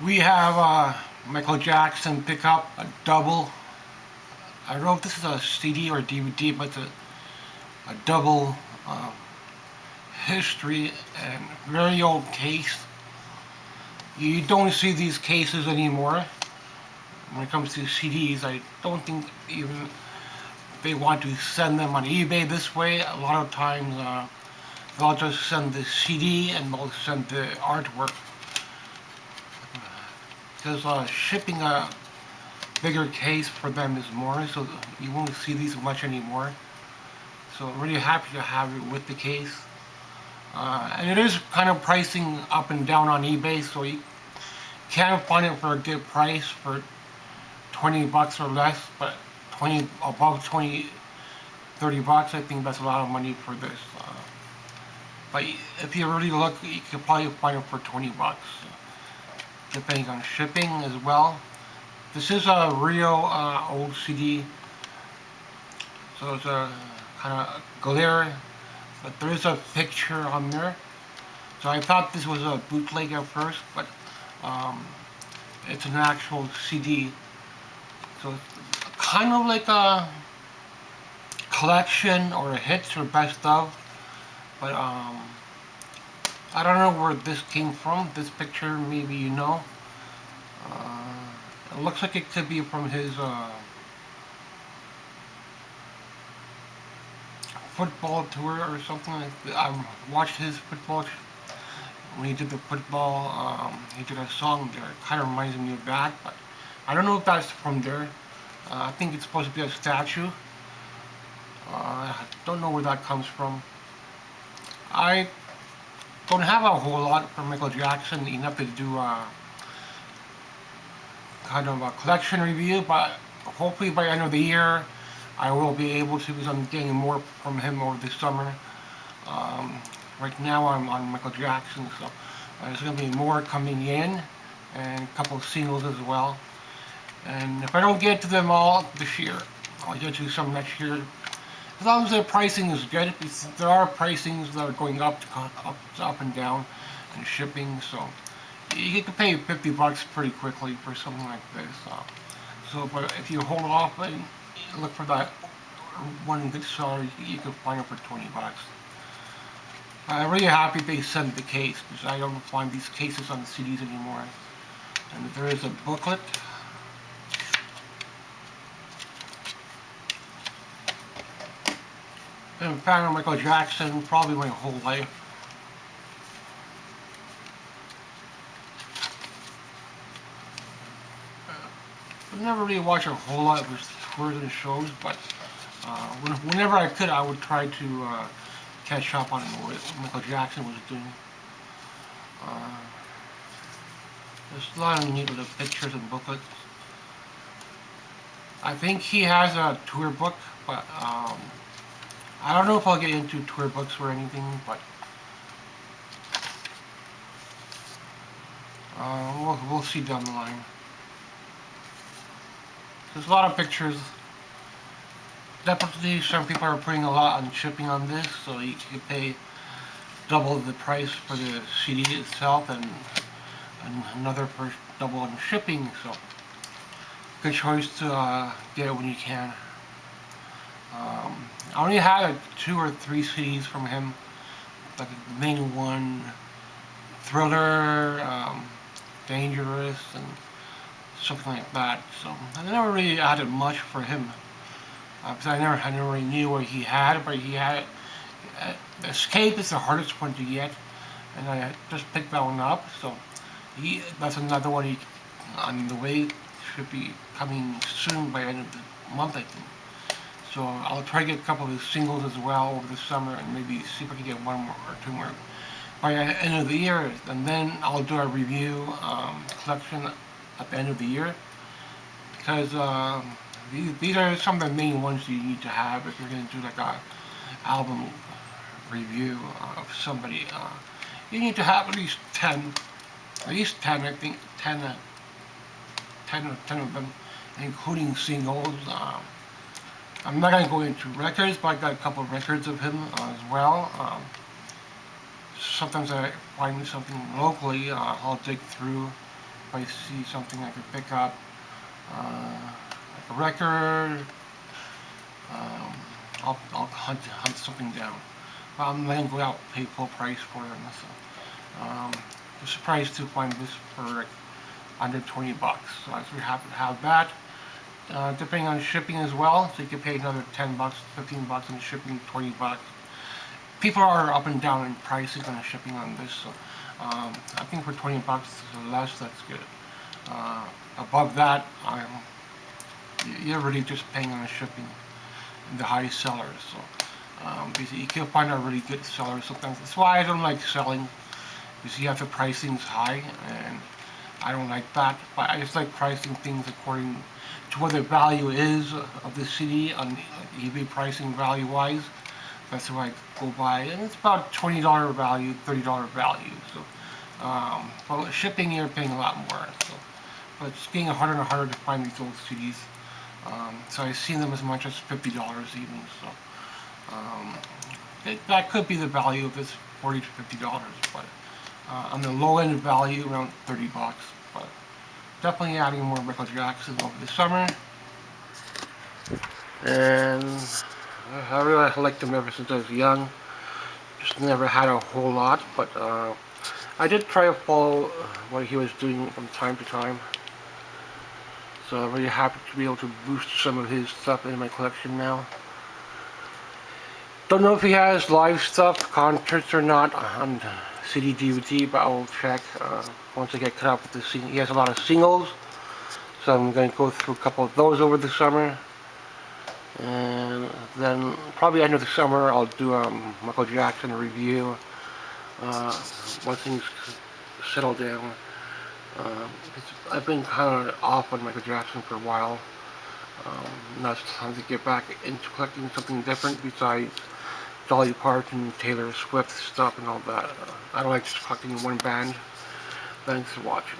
We have Michael Jackson pick up a double. I don't know if this is a CD or DVD, but it's a double uh, history and very old case. You don't see these cases anymore. When it comes to CDs, I don't think even they want to send them on eBay this way. A lot of times they'll just send the CD and they'll send the artwork. Because shipping a bigger case for them is more, so you won't see these much anymore. So I'm really happy to have it with the case. And it is kind of pricing up and down on eBay, so you can find it for a good price for 20 bucks or less, but 20 above 20, 30 bucks, I think that's a lot of money for this. But if you really look, you can probably find it for 20 bucks, depending on shipping as well. This is a real old CD, so it's a kind of glare, but there is a picture on there. So I thought this was a bootleg at first, but um, it's an actual CD. So it's kind of like a collection or a hits or best of, but I don't know where this came from. This picture, maybe you know. It looks like it could be from his football tour or something like that. I watched his football when he did the football. He did a song there. It kind of reminds me of that, but I don't know if that's from there. I think it's supposed to be a statue. I don't know where that comes from. I don't have a whole lot from Michael Jackson, enough to do a kind of a collection review, but hopefully by the end of the year I will be able to, because I'm getting more from him over the summer. Um, right now I'm on Michael Jackson, so there's going to be more coming in, and a couple of singles as well. And if I don't get to them all this year, I'll get to some next year. As long as the pricing is good, because there are pricings that are going up and down, and shipping. So you can pay 50 bucks pretty quickly for something like this. But if you hold off and look for that one good seller, you can find it for 20 bucks. I'm really happy they sent the case, because I don't find these cases on the CDs anymore. And there is a booklet. Been a fan of Michael Jackson probably my whole life. I've never really watched a whole lot of his tours and shows, but whenever I could, I would try to catch up on what Michael Jackson was doing. Uh, there's a lot of neat little pictures and booklets. I think he has a tour book, but I don't know if I'll get into tour books or anything, but we'll see down the line. There's a lot of pictures. Definitely some people are putting a lot on shipping on this, so you can pay double the price for the CD itself and another for double on shipping, so good choice to get it when you can. I only had like 2 or 3 CDs from him, like the main one, Thriller, Dangerous, and something like that. So I never really added much for him, because I never really knew what he had, but he had Escape is the hardest one to get, and I just picked that one up. So that's another one on the way, should be coming soon by the end of the month, I think. So I'll try to get a couple of his singles as well over the summer, and maybe see if I can get one more or 2 more by the end of the year. And then I'll do a review collection at the end of the year, because these are some of the main ones you need to have if you're going to do like a album review of somebody. You need to have at least 10, I think, 10 of them, including singles. I'm not going to go into records, but I got a couple of records of him as well. Sometimes I find something locally, I'll dig through if I see something I can pick up, like a record, um, I'll hunt something down. But I'm not gonna go out and pay full price for them. So, I'm surprised to find this for like under 20 bucks. So I was really happy to have that. Depending on shipping as well, so you can pay another 10 bucks, 15 bucks on shipping, 20 bucks. People are up and down in prices on the shipping on this, so I think for 20 bucks or less, that's good. Above that, you're really just paying on the shipping, the high sellers. So basically, you can find a really good seller sometimes. That's why I don't like selling, because you have the pricing's high, and I don't like that. But I just like pricing things according to what the value is of the city on eBay pricing value-wise. That's what I go by, and it's about $20 value, $30 value. So, well, shipping you're paying a lot more. So, but it's getting harder and harder to find these old CDs. So I've seen them as much as $50 even. So, that could be the value of this $40 to $50, but on the low end value, around 30 bucks. But definitely adding more Michael Jackson over the summer, and I really liked him ever since I was young. Just never had a whole lot, but I did try to follow what he was doing from time to time. So I'm really happy to be able to boost some of his stuff in my collection now. Don't know if he has live stuff, concerts or not on CD DVD, but I'll check once I get caught up with the He has a lot of singles, so I'm going to go through a couple of those over the summer. And then probably end of the summer I'll do a Michael Jackson review once things settle down. I've been kind of off on Michael Jackson for a while. Now it's time to get back into collecting something different besides Dolly Parton, Taylor Swift stuff and all that. I don't like just collecting one band. Thanks for watching.